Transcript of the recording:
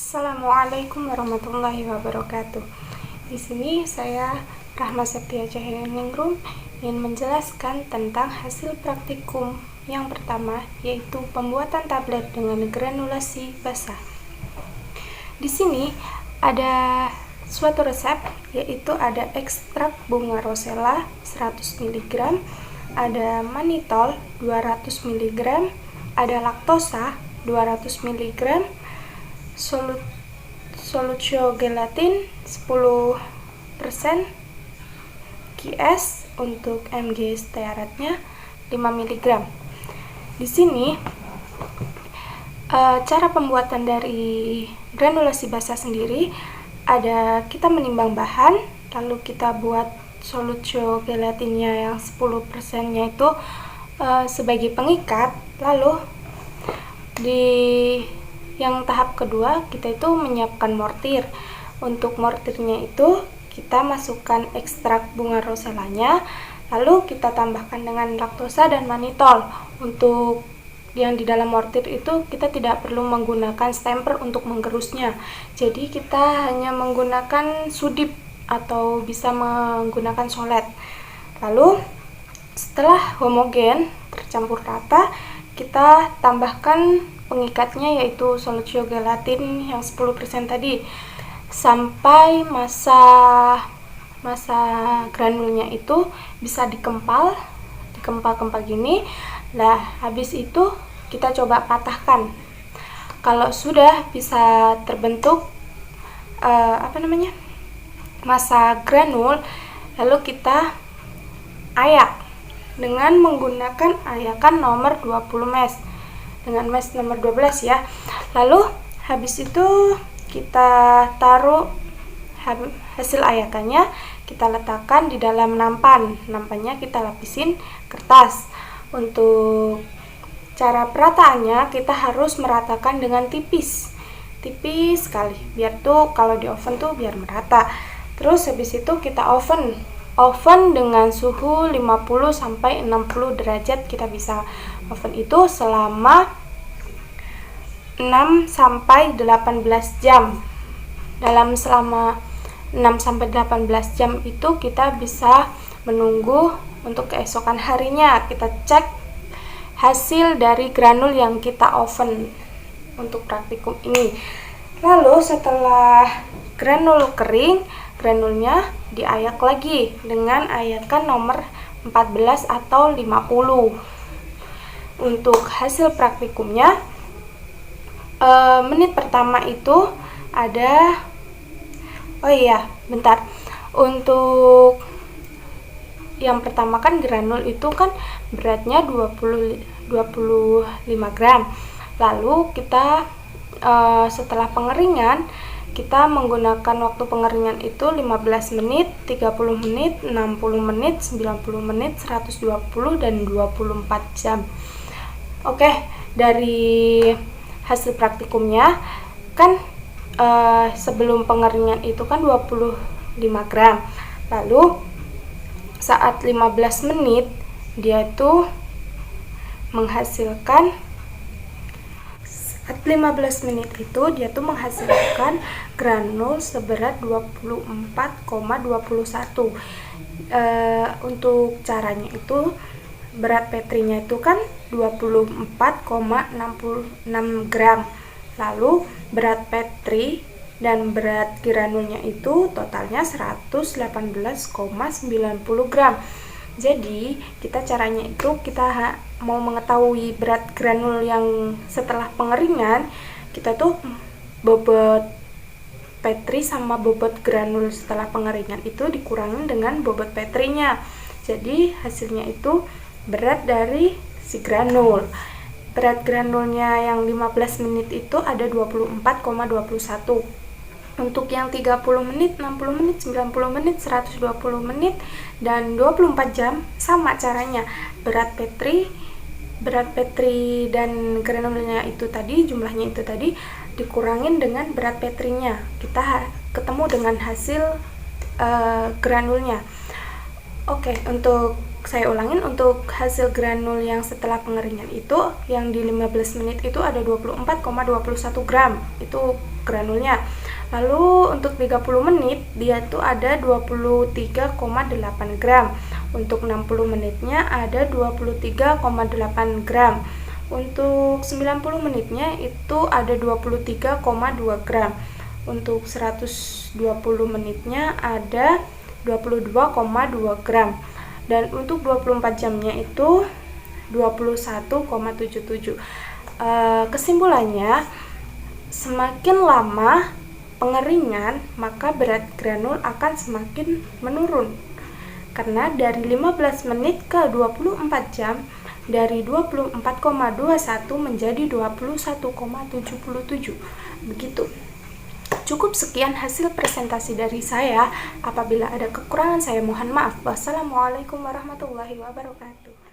Assalamualaikum warahmatullahi wabarakatuh. Di sini saya Rahma Septia Cahyaningrum ingin menjelaskan tentang hasil praktikum yang pertama, yaitu pembuatan tablet dengan granulasi basah. Di sini ada suatu resep, yaitu ada ekstrak bunga rosella 100 mg, ada manitol 200 mg, ada laktosa 200 mg, solucio gelatin 10%, QS untuk mg stearatnya 5 mg. Di sini cara pembuatan dari granulasi basah sendiri ada kita menimbang bahan, lalu kita buat solucio gelatinnya yang 10%-nya itu sebagai pengikat, lalu di yang tahap kedua kita itu menyiapkan mortir. Untuk mortirnya itu kita masukkan ekstrak bunga rosellanya, lalu kita tambahkan dengan laktosa dan manitol. Untuk yang di dalam mortir itu kita tidak perlu menggunakan stamper untuk menggerusnya, jadi kita hanya menggunakan sudip atau bisa menggunakan solet. Lalu setelah homogen tercampur rata, kita tambahkan pengikatnya, yaitu solucio gelatin yang 10% tadi, sampai masa granulnya itu bisa dikempal gini. Nah, habis itu kita coba patahkan. Kalau sudah bisa terbentuk masa granul, lalu kita ayak dengan menggunakan ayakan nomor 20 mesh dengan mesh nomor 12 ya. Lalu habis itu kita taruh hasil ayakannya, kita letakkan di dalam nampannya kita lapisin kertas. Untuk cara perataannya kita harus meratakan dengan tipis sekali, biar tuh kalau di oven tuh biar merata. Terus habis itu kita oven dengan suhu 50 sampai 60 derajat. Kita bisa oven itu selama 6 sampai 18 jam. Selama 6 sampai 18 jam itu kita bisa menunggu untuk keesokan harinya. Kita cek hasil dari granul yang kita oven untuk praktikum ini. Lalu setelah granul kering, granulnya diayak lagi dengan ayakan nomor 14 atau 50. Untuk hasil praktikumnya, menit pertama itu ada untuk yang pertama kan granul itu kan beratnya 25 gram. Lalu kita setelah pengeringan, kita menggunakan waktu pengeringan itu 15 menit, 30 menit, 60 menit, 90 menit, 120 dan 24 jam. Oke, dari hasil praktikumnya kan sebelum pengeringan itu kan 25 gram. Lalu saat 15 menit dia itu menghasilkan 15 menit itu dia tuh menghasilkan granul seberat 24,21. Untuk caranya itu berat petrinya itu kan 24,66 gram. Lalu berat petri dan berat granulnya itu totalnya 118,90 gram. Jadi kita caranya itu kita mau mengetahui berat granul yang setelah pengeringan, kita tuh bobot petri sama bobot granul setelah pengeringan itu dikurangin dengan bobot petrinya. Jadi hasilnya itu berat dari si granul. Berat granulnya yang 15 menit itu ada 24,21. Untuk yang 30 menit, 60 menit, 90 menit, 120 menit, dan 24 jam sama caranya. Berat petri dan granulnya itu tadi, jumlahnya itu tadi dikurangin dengan berat petrinya. Kita ketemu dengan hasil granulnya. Oke, untuk Saya ulangin, untuk hasil granul yang setelah pengeringan itu, yang di 15 menit itu ada 24,21 gram, itu granulnya. Lalu untuk 30 menit dia tuh ada 23,8 gram. Untuk 60 menitnya ada 23,8 gram. Untuk 90 menitnya itu ada 23,2 gram. Untuk 120 menitnya ada 22,2 gram. Dan untuk 24 jamnya itu 21,77. Kesimpulannya, semakin lama pengeringan, maka berat granul akan semakin menurun. Karena dari 15 menit ke 24 jam, dari 24,21 menjadi 21,77. Begitu. Cukup sekian hasil presentasi dari saya. Apabila ada kekurangan, saya mohon maaf. Wassalamualaikum warahmatullahi wabarakatuh.